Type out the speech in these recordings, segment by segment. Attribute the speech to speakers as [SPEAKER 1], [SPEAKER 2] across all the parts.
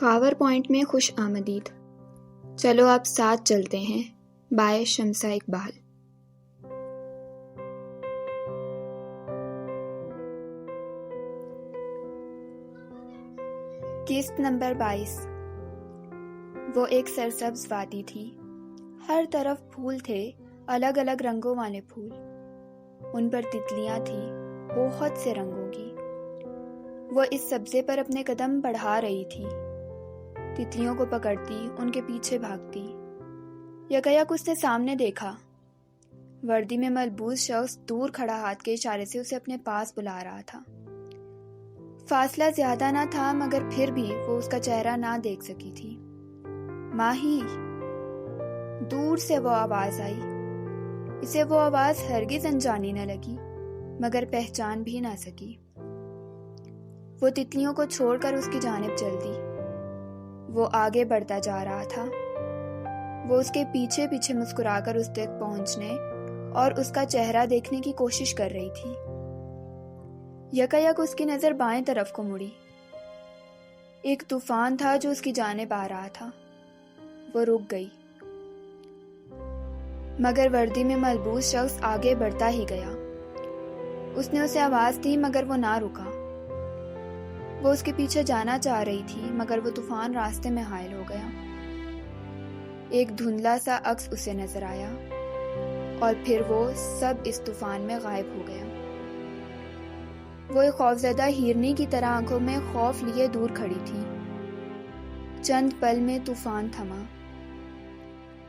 [SPEAKER 1] Khawar point میں خوش آمدید. چلو آپ ساتھ چلتے ہیں. بائے شمسہ اقبال. قسط نمبر 22. وہ ایک سرسبز وادی تھی. ہر طرف پھول تھے، الگ الگ رنگوں والے پھول. ان پر تتلیاں تھیں، بہت سے رنگوں کی. وہ اس سبزے پر اپنے قدم بڑھا رہی تھی. تتلیوں کو پکڑتی، ان کے پیچھے بھاگتی. یکایک اس نے سامنے دیکھا. وردی میں ملبوس شخص دور کھڑا ہاتھ کے اشارے سے اسے اپنے پاس بلا رہا تھا. فاصلہ زیادہ نہ تھا مگر پھر بھی وہ اس کا چہرہ نہ دیکھ سکی تھی. ماہی. دور سے وہ آواز آئی. اسے وہ آواز ہرگز انجانی نہ لگی مگر پہچان بھی نہ سکی. وہ تتلیوں کو چھوڑ کر اس کی جانب چل دی. وہ آگے بڑھتا جا رہا تھا. وہ اس کے پیچھے پیچھے مسکرا کر اس تک پہنچنے اور اس کا چہرہ دیکھنے کی کوشش کر رہی تھی. یکایک اس کی نظر بائیں طرف کو مڑی. ایک طوفان تھا جو اس کی جانب آ رہا تھا. وہ رک گئی مگر وردی میں ملبوس شخص آگے بڑھتا ہی گیا. اس نے اسے آواز دی مگر وہ نہ رکا. وہ اس کے پیچھے جانا چاہ رہی تھی مگر وہ طوفان راستے میں حائل ہو گیا. ایک دھندلا سا عکس اسے نظر آیا اور پھر وہ سب اس طوفان میں غائب ہو گیا. وہ ایک خوفزدہ ہیرنی کی طرح آنکھوں میں خوف لیے دور کھڑی تھی. چند پل میں طوفان تھما.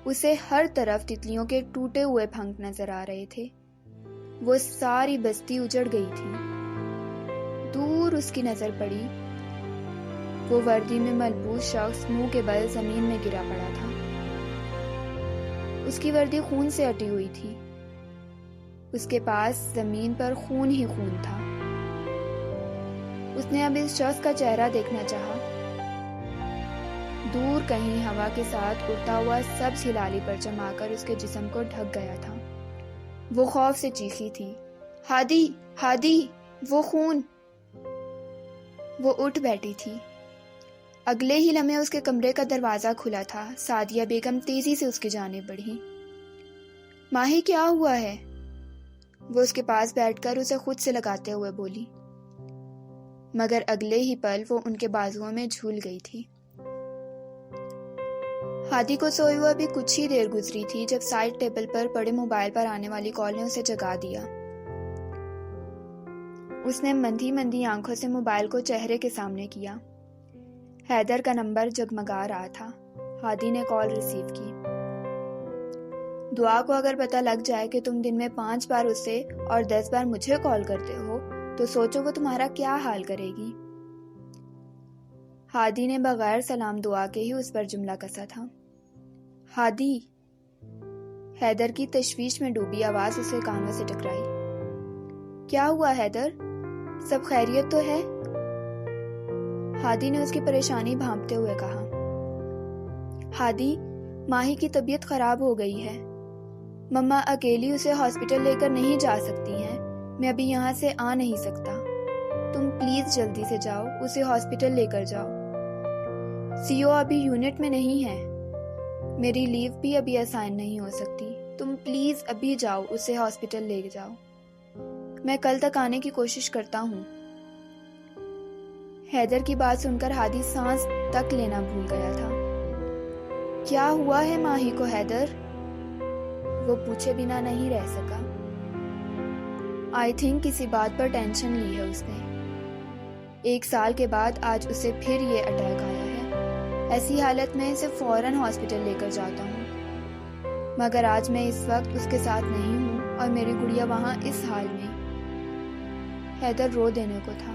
[SPEAKER 1] اسے ہر طرف تتلیوں کے ٹوٹے ہوئے پھنک نظر آ رہے تھے. وہ ساری بستی اجڑ گئی تھی. دور اس کی نظر پڑی. وہ وردی میں ملبوس شخص منہ کے بل زمین میں گرا پڑا تھا. اس کی وردی خون سے اٹی ہوئی تھی. اس کے پاس زمین پر خون ہی خون تھا. اس نے اب اس شخص کا چہرہ دیکھنا چاہا. دور کہیں ہوا کے ساتھ اڑتا ہوا سبز ہلالی پرچم آ کر اس کے جسم کو ڈھک گیا تھا. وہ خوف سے چیخی تھی. ہادی، ہادی، وہ خون! وہ اٹھ بیٹھی تھی. اگلے ہی لمحے اس کے کمرے کا دروازہ کھلا تھا. سعدیہ بیگم تیزی سے اس کی جانب بڑھی. ماہی، کیا ہوا ہے؟ وہ اس کے پاس بیٹھ کر اسے خود سے لگاتے ہوئے بولی مگر اگلے ہی پل وہ ان کے بازوؤں میں جھول گئی تھی. ہادی کو سوئے ہوئے ابھی کچھ ہی دیر گزری تھی جب سائڈ ٹیبل پر پڑے موبائل پر آنے والی کال نے اسے جگا دیا. اس نے مندھی مندھی آنکھوں سے موبائل کو چہرے کے سامنے کیا. حیدر کا نمبر جگمگا رہا تھا. ہادی نے کال ریسیو کی. دعا کو اگر پتہ لگ جائے کہ تم دن میں 5 بار اسے اور 10 بار مجھے کال کرتے ہو تو سوچو وہ تمہارا کیا حال کرے گی. ہادی نے بغیر سلام دعا کے ہی اس پر جملہ کسا تھا. ہادی. حیدر کی تشویش میں ڈوبی آواز اسے کانوں سے ٹکرائی. کیا ہوا حیدر؟ سب خیریت تو ہے؟ ہادی نے اس کی پریشانی بھانپتے ہوئے کہا. ہادی، ماہی کی طبیعت خراب ہو گئی ہے. مما اکیلی اسے ہاسپٹل لے کر نہیں جا سکتی ہیں. میں ابھی یہاں سے آ نہیں سکتا. تم پلیز جلدی سے جاؤ، اسے ہاسپٹل لے کر جاؤ. CO ابھی یونٹ میں نہیں ہے. میری لیو بھی ابھی اسائن نہیں ہو سکتی. تم پلیز ابھی جاؤ، اسے ہاسپٹل لے جاؤ. میں کل تک آنے کی کوشش کرتا ہوں. حیدر کی بات سن کر ہادی سانس تک لینا بھول گیا تھا. کیا ہوا ہے ماہی کو حیدر؟ وہ پوچھے بنا نہیں رہ سکا. آئی تھنک کسی بات پر ٹینشن لی ہے اس نے. 1 سال کے بعد آج اسے پھر یہ اٹیک آیا ہے. ایسی حالت میں اسے فوراً ہاسپٹل لے کر جاتا ہوں مگر آج میں اس وقت اس کے ساتھ نہیں ہوں اور میری گڑیا وہاں اس حال میں. حیدر رو دینے کو تھا.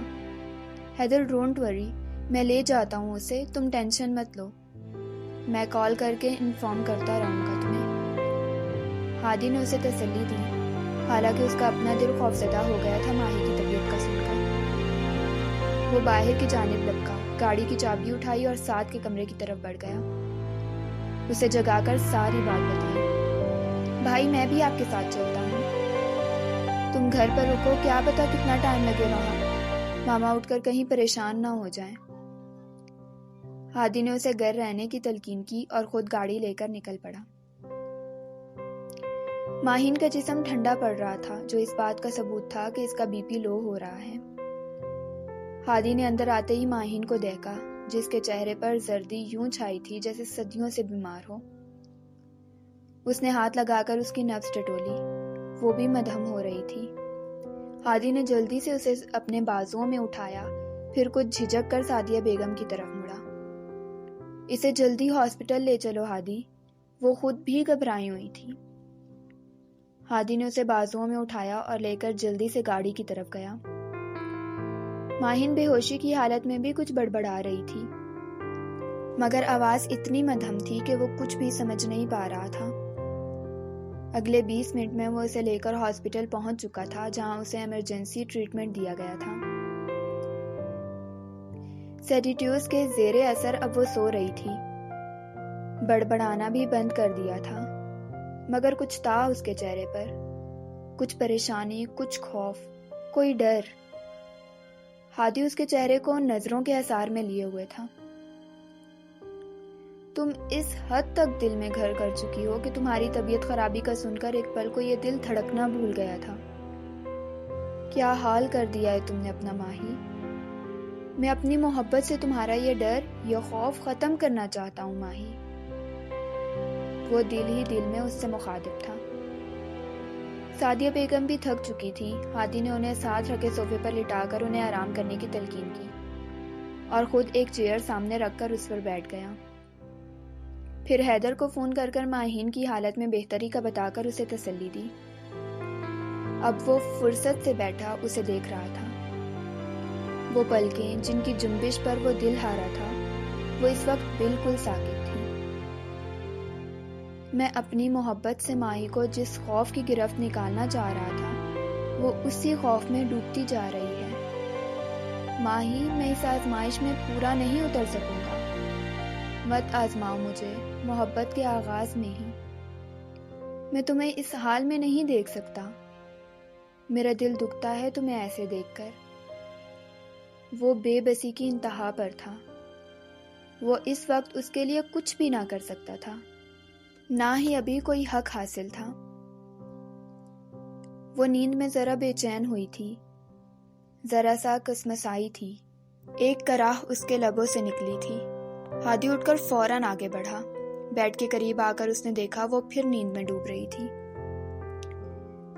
[SPEAKER 1] حیدر ڈونٹ وری، میں لے جاتا ہوں اسے، تم ٹینشن مت لو. میں کال کر کے انفارم کرتا رہوں گا تمہیں. ہادی نے اسے تسلی دی. حالانکہ اس کا اپنا دل خوفزدہ ہو گیا تھا ماہی کی طبیعت کا سن کر. وہ باہر کی جانب لپکا، گاڑی کی چابی اٹھائی اور ساتھ کے کمرے کی طرف بڑھ گیا. اسے جگا کر ساری بات بتائی. بھائی، میں بھی آپ کے ساتھ چلتا ہوں. تم گھر پر رکو، کیا پتا کتنا ٹائم لگے وہاں. ماما اٹھ کر کہیں پریشان نہ ہو جائیں. ہادی نے اسے گھر رہنے کی تلقین کی اور خود گاڑی لے کر نکل پڑا۔ ماہین کا جسم ٹھنڈا پڑ رہا تھا، جو اس بات کا ثبوت تھا کہ اس کا بی پی لو ہو رہا ہے۔ ہادی نے اندر آتے ہی ماہین کو دیکھا، جس کے چہرے پر زردی یوں چھائی تھی جیسے صدیوں سے بیمار ہو۔ اس نے ہاتھ لگا کر اس کی نبض ٹٹولی، وہ بھی مدھم ہو رہی تھی۔ ہادی نے جلدی سے اسے اپنے بازوؤں میں اٹھایا، پھر کچھ جھجک کر سعدیہ بیگم کی طرف مڑا۔ اسے جلدی ہاسپٹل لے چلو ہادی، وہ خود بھی گھبرائی ہوئی تھی۔ ہادی نے اسے بازوؤں میں اٹھایا اور لے کر جلدی سے گاڑی کی طرف گیا۔ ماہین بے ہوشی کی حالت میں بھی کچھ بڑبڑا رہی تھی، مگر آواز اتنی مدھم تھی کہ وہ کچھ بھی سمجھ نہیں پا رہا تھا۔ اگلے 20 منٹ میں وہ اسے لے کر ہاسپٹل پہنچ چکا تھا، جہاں اسے ایمرجنسی ٹریٹمنٹ دیا گیا تھا۔ سیڈیٹیوز کے زیر اثر اب وہ سو رہی تھی، بڑبڑانا بھی بند کر دیا تھا، مگر کچھ تھا اس کے چہرے پر، کچھ پریشانی، کچھ خوف، کوئی ڈر۔ ہادی اس کے چہرے کو نظروں کے اثار میں لیے ہوئے تھا۔ تم اس حد تک دل میں گھر کر چکی ہو کہ تمہاری طبیعت خرابی کا سن کر ایک پل کو یہ دل دھڑکنا بھول گیا تھا۔ کیا حال کر دیا ہے تم نے اپنا ماہی۔ میں اپنی محبت سے تمہارا یہ ڈر، یہ خوف ختم کرنا چاہتا ہوں ماہی۔ وہ دل ہی دل میں اس سے مخاطب تھا۔ سعدیہ بیگم بھی تھک چکی تھی۔ ہادی نے انہیں ساتھ رکھے صوفے پر لٹا کر انہیں آرام کرنے کی تلقین کی اور خود ایک چیئر سامنے رکھ کر اس پر بیٹھ گیا۔ پھر حیدر کو فون کر کر ماہین کی حالت میں بہتری کا بتا کر اسے تسلی دی۔ اب وہ فرصت سے بیٹھا اسے دیکھ رہا تھا۔ وہ پلکیں جن کی جنبش پر وہ دل ہارا تھا، وہ اس وقت بالکل ساکت تھی۔ میں اپنی محبت سے ماہی کو جس خوف کی گرفت نکالنا چاہ رہا تھا، وہ اسی خوف میں ڈوبتی جا رہی ہے۔ ماہی، میں اس آزمائش میں پورا نہیں اتر سکوں گا۔ مت آزماؤ مجھے محبت کے آغاز میں ہی۔ میں تمہیں اس حال میں نہیں دیکھ سکتا۔ میرا دل دکھتا ہے تمہیں ایسے دیکھ کر۔ وہ بے بسی کی انتہا پر تھا۔ وہ اس وقت اس کے لیے کچھ بھی نہ کر سکتا تھا، نہ ہی ابھی کوئی حق حاصل تھا۔ وہ نیند میں ذرا بے چین ہوئی تھی، ذرا سا کسمسائی تھی، ایک کراہ اس کے لبوں سے نکلی تھی۔ ہادی اٹھ کر فوراً آگے بڑھا۔ بیڈ کے قریب آ کر اس نے دیکھا وہ پھر نیند میں ڈوب رہی تھی۔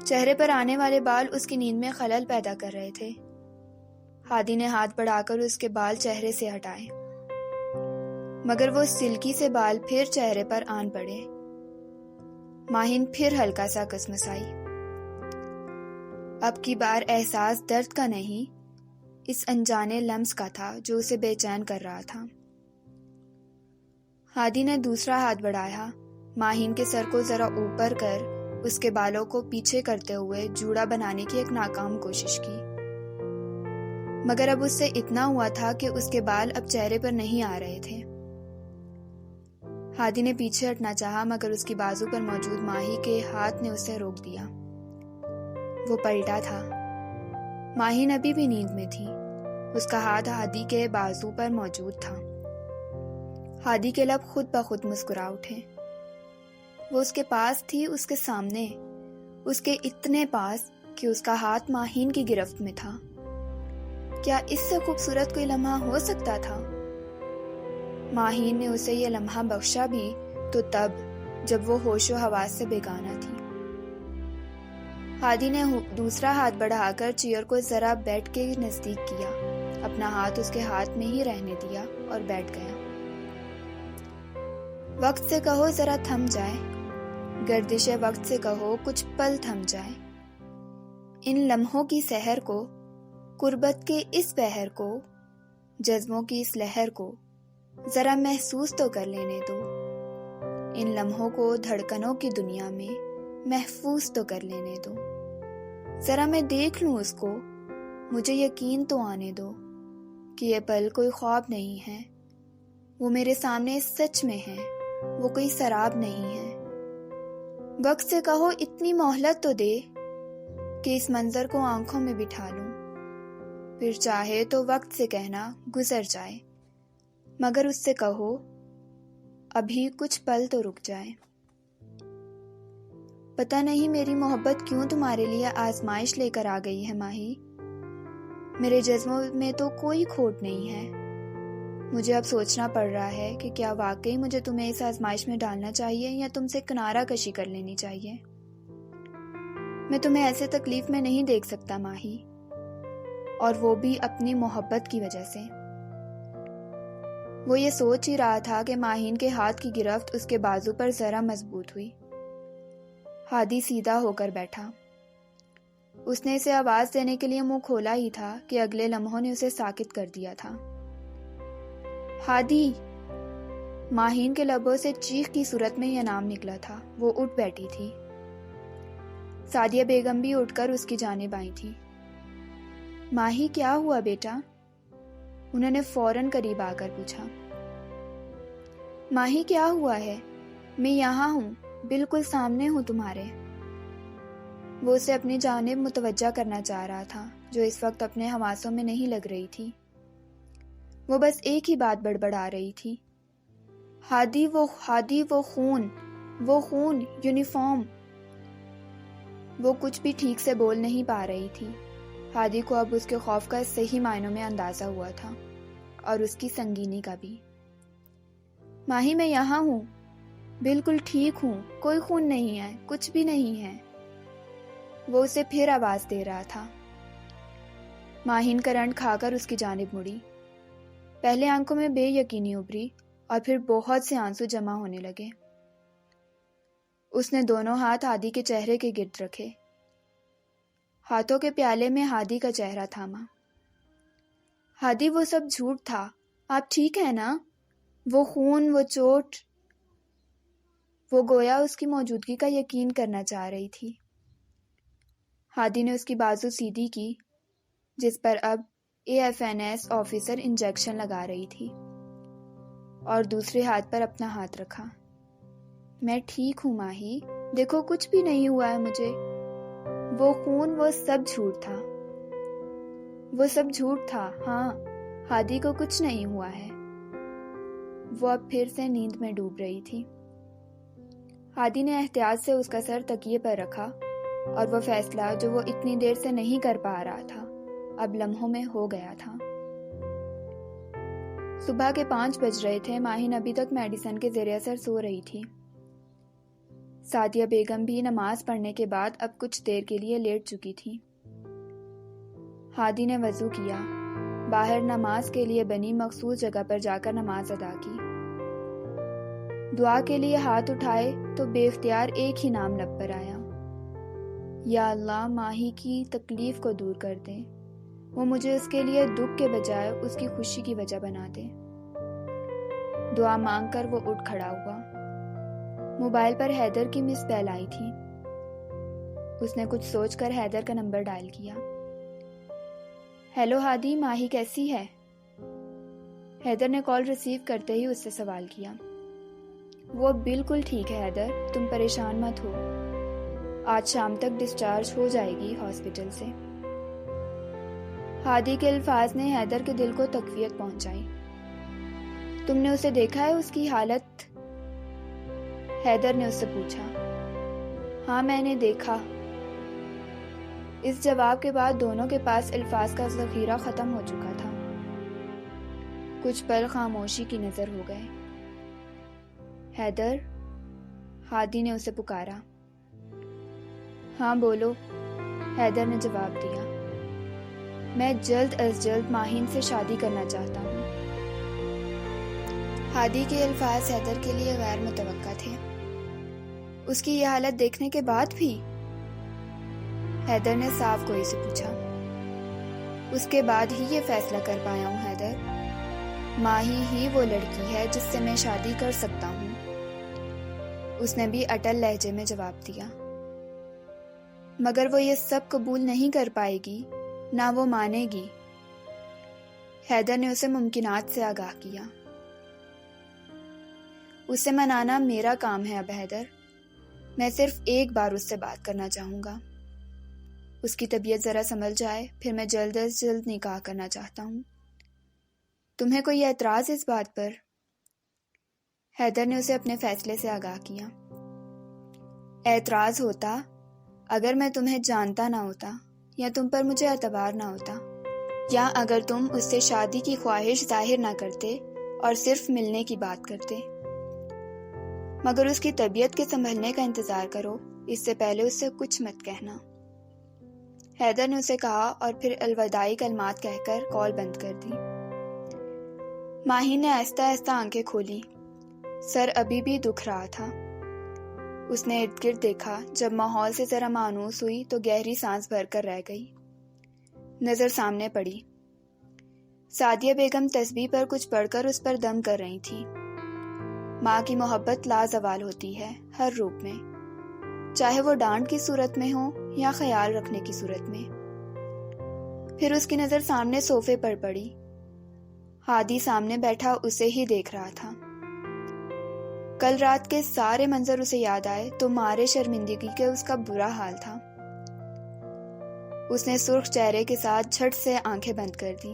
[SPEAKER 1] چہرے پر آنے والے بال اس کی نیند میں خلل پیدا کر رہے تھے۔ ہادی نے ہاتھ بڑھا کر اس کے بال چہرے سے ہٹائے، مگر وہ سلکی سے بال پھر چہرے پر آن پڑے۔ ماہین پھر ہلکا سا کسمسائی۔ اب کی بار احساس درد کا نہیں، اس انجانے لمس کا تھا جو اسے بے چین کر رہا تھا۔ ہادی نے دوسرا ہاتھ بڑھایا، ماہین کے سر کو ذرا اوپر کر اس کے بالوں کو پیچھے کرتے ہوئے جوڑا بنانے کی ایک ناکام کوشش کی، مگر اب اس سے اتنا ہوا تھا کہ اس کے بال اب چہرے پر نہیں آ رہے تھے۔ ہادی نے پیچھے ہٹنا چاہا، مگر اس کی بازو پر موجود ماہی کے ہاتھ نے اسے روک دیا۔ وہ پلٹا تھا۔ ماہین ابھی بھی نیند میں تھی، اس کا ہاتھ ہادی کے بازو پر موجود تھا۔ ہادی کے لب خود بخود مسکرا اٹھے۔ وہ اس کے پاس تھی، اس کے سامنے، اس کے اتنے پاس کہ اس کا ہاتھ ماہین کی گرفت میں تھا۔ کیا اس سے خوبصورت کوئی لمحہ ہو سکتا تھا؟ ماہین نے اسے یہ لمحہ بخشا بھی تو تب جب وہ ہوش و حواس سے بیگانہ تھی۔ ہادی نے دوسرا ہاتھ بڑھا کر چیئر کو ذرا بیڈ کے نزدیک کیا، اپنا ہاتھ اس کے ہاتھ میں ہی رہنے دیا اور بیٹھ گیا۔ وقت سے کہو ذرا تھم جائے، گردش وقت سے کہو کچھ پل تھم جائے، ان لمحوں کی سحر کو، قربت کے اس بحر کو، جذبوں کی اس لہر کو ذرا محسوس تو کر لینے دو، ان لمحوں کو دھڑکنوں کی دنیا میں محفوظ تو کر لینے دو، ذرا میں دیکھ لوں اس کو، مجھے یقین تو آنے دو کہ یہ پل کوئی خواب نہیں ہے، وہ میرے سامنے سچ میں ہے، وہ کوئی سراب نہیں ہے۔ وقت سے کہو اتنی مہلت تو دے کہ اس منظر کو آنکھوں میں بٹھا لوں، پھر چاہے تو وقت سے کہنا گزر جائے، مگر اس سے کہو ابھی کچھ پل تو رک جائے۔ پتہ نہیں میری محبت کیوں تمہارے لیے آزمائش لے کر آ گئی ہے ماہی۔ میرے جذبوں میں تو کوئی کھوٹ نہیں ہے۔ مجھے اب سوچنا پڑ رہا ہے کہ کیا واقعی مجھے تمہیں اس آزمائش میں ڈالنا چاہیے یا تم سے کنارہ کشی کر لینی چاہیے۔ میں تمہیں ایسے تکلیف میں نہیں دیکھ سکتا ماہی، اور وہ بھی اپنی محبت کی وجہ سے۔ وہ یہ سوچ ہی رہا تھا کہ ماہین کے ہاتھ کی گرفت اس کے بازو پر ذرا مضبوط ہوئی۔ ہادی سیدھا ہو کر بیٹھا۔ اس نے اسے آواز دینے کے لیے منہ کھولا ہی تھا کہ اگلے لمحوں نے اسے ساکت کر دیا تھا۔ ہادی! ماہین کے لبوں سے چیخ کی صورت میں یہ نام نکلا تھا۔ وہ اٹھ بیٹھی تھی۔ سعدیہ بیگم بھی اٹھ کر اس کی جانب آئی تھی۔ ماہی کیا ہوا بیٹا؟ انہوں نے فوراً قریب آ کر پوچھا۔ ماہی کیا ہوا ہے؟ میں یہاں ہوں، بالکل سامنے ہوں تمہارے۔ وہ اسے اپنی جانب متوجہ کرنا چاہ رہا تھا جو اس وقت اپنے حواسوں میں نہیں لگ رہی تھی۔ وہ بس ایک ہی بات بڑبڑا رہی تھی۔ ہادی وہ خون یونیفارم۔ وہ کچھ بھی ٹھیک سے بول نہیں پا رہی تھی۔ ہادی کو اب اس کے خوف کا صحیح معنوں میں اندازہ ہوا تھا، اور اس کی سنگینی کا بھی۔ ماہی میں یہاں ہوں، بالکل ٹھیک ہوں، کوئی خون نہیں ہے، کچھ بھی نہیں ہے۔ وہ اسے پھر آواز دے رہا تھا۔ ماہین کرنٹ کھا کر اس کی جانب مڑی۔ پہلے آنکھوں میں بے یقینی ابھری اور پھر بہت سے آنسو جمع ہونے لگے۔ اس نے دونوں ہاتھ ہادی کے چہرے کے گرد رکھے۔ ہاتھوں کے پیالے میں ہادی کا چہرہ تھاما۔ ہادی وہ سب جھوٹ تھا، آپ ٹھیک ہیں نا؟ وہ خون، وہ چوٹ۔ وہ گویا اس کی موجودگی کا یقین کرنا چاہ رہی تھی۔ ہادی نے اس کی بازو سیدھی کی جس پر اب AFNS آفیسر انجیکشن لگا رہی تھی، اور دوسرے ہاتھ پر اپنا ہاتھ رکھا۔ میں ٹھیک ہوں ماہی، دیکھو کچھ بھی نہیں ہوا ہے مجھے۔ وہ خون، وہ سب جھوٹ تھا۔ وہ سب جھوٹ تھا، ہاں، ہادی کو کچھ نہیں ہوا ہے۔ وہ اب پھر سے نیند میں ڈوب رہی تھی۔ ہادی نے احتیاط سے اس کا سر تکیے پر رکھا، اور وہ فیصلہ جو وہ اتنی دیر سے نہیں کر پا رہا تھا اب لمحوں میں ہو گیا تھا۔ صبح کے 5 بج رہے تھے۔ ماہین ابھی تک میڈیسن کے زیر اثر سو رہی تھی۔ سعدیہ بیگم بھی نماز پڑھنے کے بعد اب کچھ دیر کے لیے لیٹ چکی تھی۔ ہادی نے وضو کیا، باہر نماز کے لیے بنی مخصوص جگہ پر جا کر نماز ادا کی۔ دعا کے لیے ہاتھ اٹھائے تو بے اختیار ایک ہی نام لب پر آیا، یا اللہ ماہی کی تکلیف کو دور کر دے، وہ مجھے اس کے لیے دکھ کے بجائے اس کی خوشی کی وجہ بنا دے۔ دعا مانگ کر وہ اٹھ کھڑا ہوا۔ موبائل پر حیدر کی مس بیل آئی تھی۔ اس نے کچھ سوچ کر حیدر کا نمبر ڈائل کیا۔ ہیلو ہادی، ماہی کیسی ہے؟ حیدر نے کال ریسیو کرتے ہی اس سے سوال کیا۔ وہ بالکل ٹھیک ہے حیدر، تم پریشان مت ہو، آج شام تک ڈسچارج ہو جائے گی ہاسپٹل سے۔ ہادی کے الفاظ نے حیدر کے دل کو تقویت پہنچائی۔ تم نے اسے دیکھا ہے، اس کی حالت؟ حیدر نے اس سے پوچھا۔ ہاں میں نے دیکھا۔ اس جواب کے بعد دونوں کے پاس الفاظ کا ذخیرہ ختم ہو چکا تھا۔ کچھ پل خاموشی کی نظر ہو گئے۔ حیدر، ہادی نے اسے پکارا۔ ہاں بولو، حیدر نے جواب دیا۔ میں جلد از جلد ماہین سے شادی کرنا چاہتا ہوں۔ ہادی کے الفاظ حیدر کے لیے غیر متوقع تھے۔ اس کی یہ حالت دیکھنے کے بعد بھی؟ حیدر نے صاف گوئی سے پوچھا۔ اس کے بعد ہی یہ فیصلہ کر پایا ہوں حیدر، ماہی ہی وہ لڑکی ہے جس سے میں شادی کر سکتا ہوں۔ اس نے بھی اٹل لہجے میں جواب دیا۔ مگر وہ یہ سب قبول نہیں کر پائے گی، نہ وہ مانے گی۔ حیدر نے اسے ممکنات سے آگاہ کیا۔ اسے منانا میرا کام ہے اب حیدر، میں صرف ایک بار اس سے بات کرنا چاہوں گا۔ اس کی طبیعت ذرا سنبھل جائے، پھر میں جلد از جلد نکاح کرنا چاہتا ہوں۔ تمہیں کوئی اعتراض اس بات پر؟ حیدر نے اسے اپنے فیصلے سے آگاہ کیا۔ اعتراض ہوتا اگر میں تمہیں جانتا نہ ہوتا یا تم پر مجھے اعتبار نہ ہوتا، یا اگر تم اس سے شادی کی خواہش ظاہر نہ کرتے اور صرف ملنے کی بات کرتے، مگر اس کی طبیعت کے سنبھلنے کا انتظار کرو، اس سے پہلے اس سے کچھ مت کہنا۔ حیدر نے اسے کہا اور پھر الوداعی کلمات کہہ کر کال بند کر دی۔ ماہین نے آہستہ آہستہ آنکھیں کھولی۔ سر ابھی بھی دکھ رہا تھا۔ اس نے ارد گرد دیکھا۔ جب ماحول سے ذرا مانوس ہوئی تو گہری سانس بھر کر رہ گئی۔ نظر سامنے پڑی۔ سعدیہ بیگم تسبیح پر کچھ پڑھ کر اس پر دم کر رہی تھی۔ ماں کی محبت لازوال ہوتی ہے ہر روپ میں، چاہے وہ ڈانٹ کی صورت میں ہو یا خیال رکھنے کی صورت میں۔ پھر اس کی نظر سامنے صوفے پر پڑی۔ ہادی سامنے بیٹھا اسے ہی دیکھ رہا تھا۔ کل رات کے سارے منظر اسے یاد آئے تو مارے شرمندگی کے اس کا برا حال تھا۔ اس نے سرخ چہرے کے ساتھ جھٹ سے آنکھیں بند کر دی۔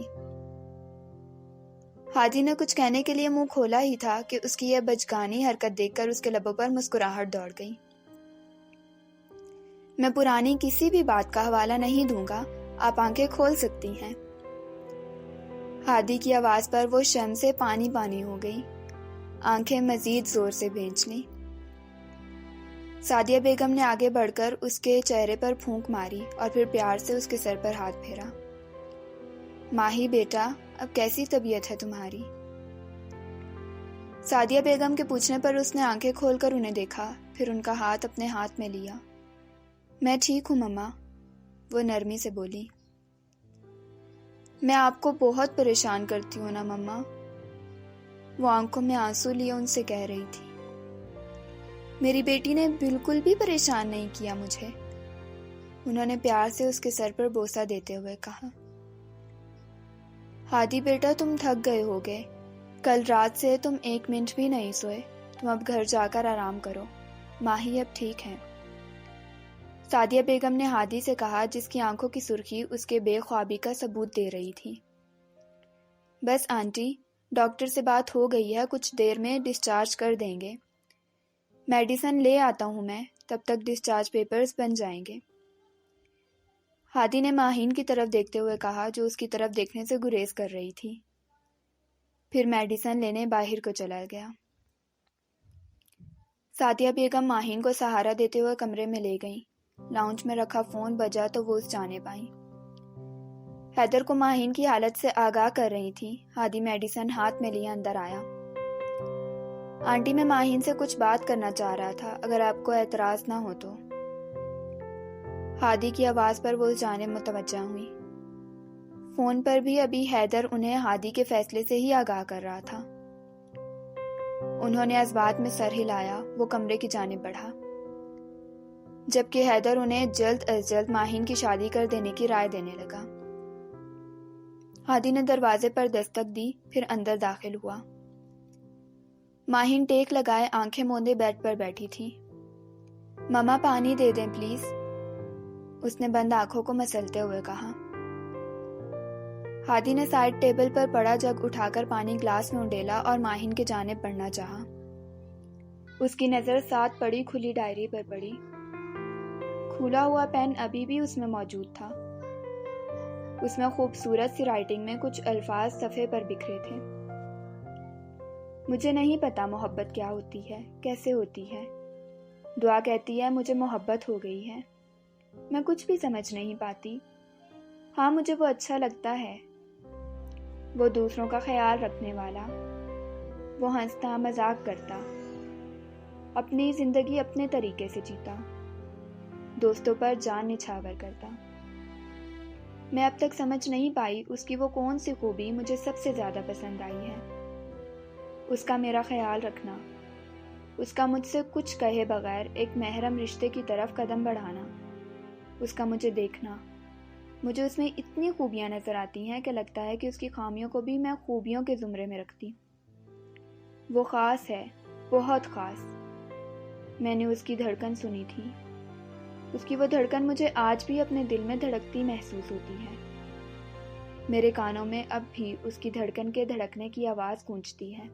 [SPEAKER 1] ہادی نے کچھ کہنے کے لیے منہ کھولا ہی تھا کہ اس کی یہ بچگانی حرکت دیکھ کر اس کے لبوں پر مسکراہٹ دوڑ گئی۔ میں پرانی کسی بھی بات کا حوالہ نہیں دوں گا، آپ آنکھیں کھول سکتی ہیں۔ ہادی کی آواز پر وہ شرم سے پانی پانی ہو گئی۔ آنکھیں مزید زور سے بھینچ لیں۔ سعدیہ بیگم نے آگے بڑھ کر اس کے چہرے پر پھونک ماری اور پھر پیار سے اس کے سر پر ہاتھ پھیرا۔ ماہی بیٹا، اب کیسی طبیعت ہے تمہاری؟ سعدیہ بیگم کے پوچھنے پر اس نے آنکھیں کھول کر انہیں دیکھا، پھر ان کا ہاتھ اپنے ہاتھ میں لیا۔ میں ٹھیک ہوں مما، وہ نرمی سے بولی۔ میں آپ کو بہت پریشان کرتی ہوں نا مما، وہ آنکھوں میں آنسو لیے ان سے کہہ رہی تھی۔ میری بیٹی نے بالکل بھی پریشان نہیں کیا مجھے، انہوں نے پیار سے اس کے سر پر بوسہ دیتے ہوئے کہا۔ ہادی بیٹا، تم تھک گئے ہوگے، کل رات سے تم 1 منٹ بھی نہیں سوئے، تم اب گھر جا کر آرام کرو، ماہی اب ٹھیک ہے، سعدیہ بیگم نے ہادی سے کہا، جس کی آنکھوں کی سرخی اس کے بے خوابی کا ثبوت دے رہی تھی۔ بس آنٹی، ڈاکٹر سے بات ہو گئی ہے، کچھ دیر میں ڈسچارج کر دیں گے، میڈیسن لے آتا ہوں میں، تب تک ڈسچارج پیپرز بن جائیں گے، ہادی نے ماہین کی طرف دیکھتے ہوئے کہا، جو اس کی طرف دیکھنے سے گریز کر رہی تھی۔ پھر میڈیسن لینے باہر کو چلا گیا۔ سعدیہ بیگم ماہین کو سہارا دیتے ہوئے کمرے میں لے گئیں۔ لاؤنج میں رکھا فون بجا تو وہ اس جانے پائیں۔ حیدر کو ماہین کی حالت سے آگاہ کر رہی تھی۔ ہادی میڈیسن ہاتھ میں لیے اندر آیا۔ آنٹی، میں ماہین سے کچھ بات کرنا چاہ رہا تھا، اگر آپ کو اعتراض نہ ہو تو۔ ہادی کی آواز پر وہ اس جانب متوجہ ہوئی۔ فون پر بھی ابھی حیدر انہیں ہادی کے فیصلے سے ہی آگاہ کر رہا تھا۔ انہوں نے اس بات میں سر ہلایا، وہ کمرے کی جانب بڑھا، جبکہ حیدر انہیں جلد از جلد ماہین کی شادی کر دینے کی رائے دینے لگا۔ ہادی نے دروازے پر دستک دی، پھر اندر داخل ہوا۔ ماہین ٹیک لگائے آنکھیں موندے بیڈ پر بیٹھی تھی۔ مما پانی دے دیں پلیز، اس نے بند آنکھوں کو مسلتے ہوئے کہا۔ ہادی نے سائڈ ٹیبل پر پڑا جگ اٹھا کر پانی گلاس میں انڈیلا اور ماہین کے جانب بڑھنا چاہا۔ اس کی نظر ساتھ پڑی کھلی ڈائری پر پڑی۔ کھلا ہوا پین ابھی بھی اس میں موجود تھا۔ اس میں خوبصورت سی رائٹنگ میں کچھ الفاظ صفحے پر بکھرے تھے۔ مجھے نہیں پتا محبت کیا ہوتی ہے، کیسے ہوتی ہے۔ دعا کہتی ہے مجھے محبت ہو گئی ہے۔ میں کچھ بھی سمجھ نہیں پاتی۔ ہاں، مجھے وہ اچھا لگتا ہے، وہ دوسروں کا خیال رکھنے والا، وہ ہنستا مذاق کرتا، اپنی زندگی اپنے طریقے سے جیتا، دوستوں پر جان نچھاور کرتا۔ میں اب تک سمجھ نہیں پائی اس کی وہ کون سی خوبی مجھے سب سے زیادہ پسند آئی ہے۔ اس کا میرا خیال رکھنا، اس کا مجھ سے کچھ کہے بغیر ایک محرم رشتے کی طرف قدم بڑھانا، اس کا مجھے دیکھنا۔ مجھے اس میں اتنی خوبیاں نظر آتی ہیں کہ لگتا ہے کہ اس کی خامیوں کو بھی میں خوبیوں کے زمرے میں رکھتی۔ وہ خاص ہے، بہت خاص۔ میں نے اس کی دھڑکن سنی تھی۔ اس کی وہ دھڑکن مجھے آج بھی اپنے دل میں دھڑکتی محسوس ہوتی ہے۔ میرے کانوں میں اب بھی اس کی دھڑکن کے دھڑکنے کی آواز گونجتی ہے۔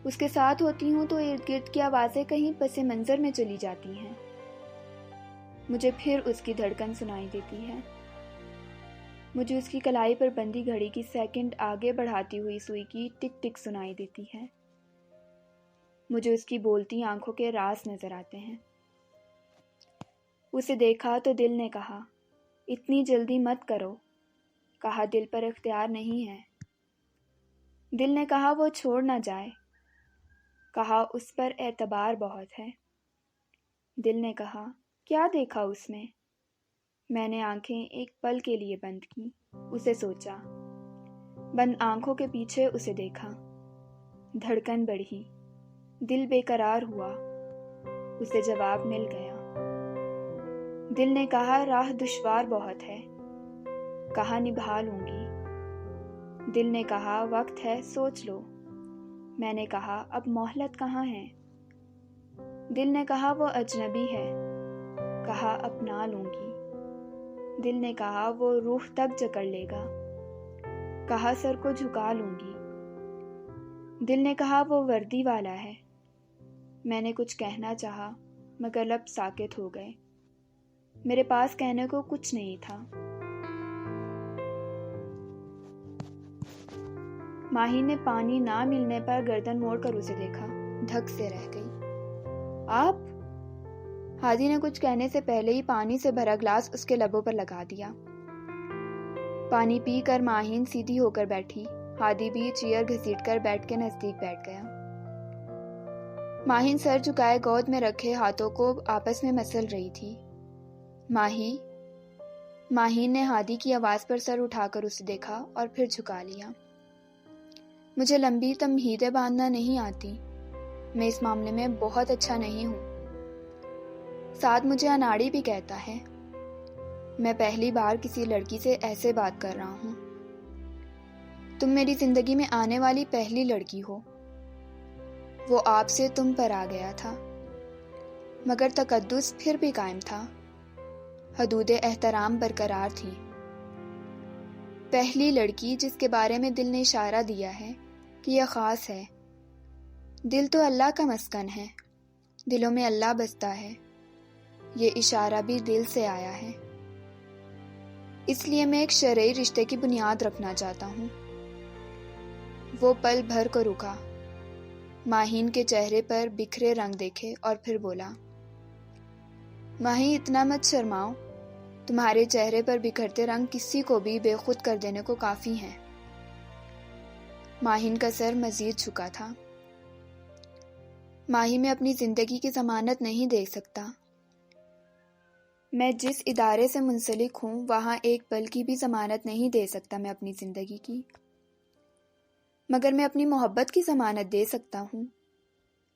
[SPEAKER 1] اس کے ساتھ ہوتی ہوں تو ارد گرد کی آوازیں کہیں پس منظر میں چلی جاتی ہیں۔ مجھے پھر اس کی دھڑکن سنائی دیتی ہے۔ مجھے اس کی کلائی پر بندھی گھڑی کی سیکنڈ آگے بڑھاتی ہوئی سوئی کی ٹک ٹک سنائی دیتی ہے۔ مجھے اس کی بولتی آنکھوں کے راز نظر آتے ہیں۔ اسے دیکھا تو دل نے کہا، اتنی جلدی مت کرو۔ کہا دل پر اختیار نہیں ہے۔ دل نے کہا وہ چھوڑ نہ جائے۔ کہا اس پر اعتبار بہت ہے۔ دل نے کہا، کیا دیکھا اس میں؟ میں نے آنکھیں ایک پل کے لیے بند کی، اسے سوچا۔ بند آنکھوں کے پیچھے اسے دیکھا۔ دھڑکن بڑھی، دل بے قرار ہوا۔ اسے جواب مل گیا۔ دل نے کہا راہ دشوار بہت ہے۔ کہا نبھا لوں گی۔ دل نے کہا وقت ہے سوچ لو۔ میں نے کہا اب مہلت کہاں ہے؟ دل نے کہا وہ اجنبی ہے۔ کہا اپنا لوں گی۔ دل نے کہا وہ روح تک جکڑ لے گا۔ کہا سر کو جھکا لوں گی۔ دل نے کہا وہ وردی والا ہے۔ میں نے کچھ کہنا چاہا مگر لب ساکت ہو گئے۔ میرے پاس کہنے کو کچھ نہیں تھا۔ ماہی نے پانی نہ ملنے پر گردن موڑ کر اسے دیکھا، دھک سے رہ گئی۔ آپ؟ ہادی نے کچھ کہنے سے پہلے ہی پانی سے بھرا گلاس اس کے لبوں پر لگا دیا۔ پانی پی کر ماہین سیدھی ہو کر بیٹھی۔ ہادی بھی چیئر گھسیٹ کر بیٹھ کے نزدیک بیٹھ گیا۔ ماہین سر جھکائے گود میں رکھے ہاتھوں کو آپس میں مسل رہی تھی۔ ماہی؟ ماہین نے ہادی کی آواز پر سر اٹھا کر اسے دیکھا اور پھر جھکا لیا۔ مجھے لمبی تمہیدیں باندھنا نہیں آتی۔ میں اس معاملے میں بہت اچھا نہیں ہوں۔ ساتھ مجھے اناڑی بھی کہتا ہے۔ میں پہلی بار کسی لڑکی سے ایسے بات کر رہا ہوں۔ تم میری زندگی میں آنے والی پہلی لڑکی ہو۔ وہ آپ سے تم پر آ گیا تھا، مگر تقدس پھر بھی قائم تھا۔ حدود احترام برقرار تھی۔ پہلی لڑکی جس کے بارے میں دل نے اشارہ دیا ہے کہ یہ خاص ہے۔ دل تو اللہ کا مسکن ہے، دلوں میں اللہ بستا ہے۔ یہ اشارہ بھی دل سے آیا ہے۔ اس لیے میں ایک شرعی رشتے کی بنیاد رکھنا چاہتا ہوں۔ وہ پل بھر کو رکا، ماہین کے چہرے پر بکھرے رنگ دیکھے اور پھر بولا، ماہی اتنا مت شرماؤ، تمہارے چہرے پر بکھرتے رنگ کسی کو بھی بے خود کر دینے کو کافی ہیں۔ ماہین کا سر مزید جھکا تھا۔ ماہی میں اپنی زندگی کی ضمانت نہیں دے سکتا۔ میں جس ادارے سے منسلک ہوں وہاں ایک پل کی بھی ضمانت نہیں دے سکتا میں اپنی زندگی کی، مگر میں اپنی محبت کی ضمانت دے سکتا ہوں۔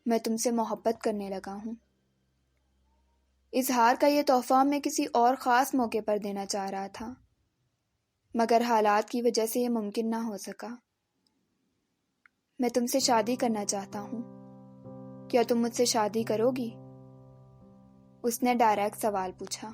[SPEAKER 1] میں تم سے محبت کرنے لگا ہوں۔ اظہار کا یہ تحفہ میں کسی اور خاص موقع پر دینا چاہ رہا تھا، مگر حالات کی وجہ سے یہ ممکن نہ ہو سکا۔ میں تم سے شادی کرنا چاہتا ہوں۔ کیا تم مجھ سے شادی کرو گی؟ اس نے ڈائریکٹ سوال پوچھا۔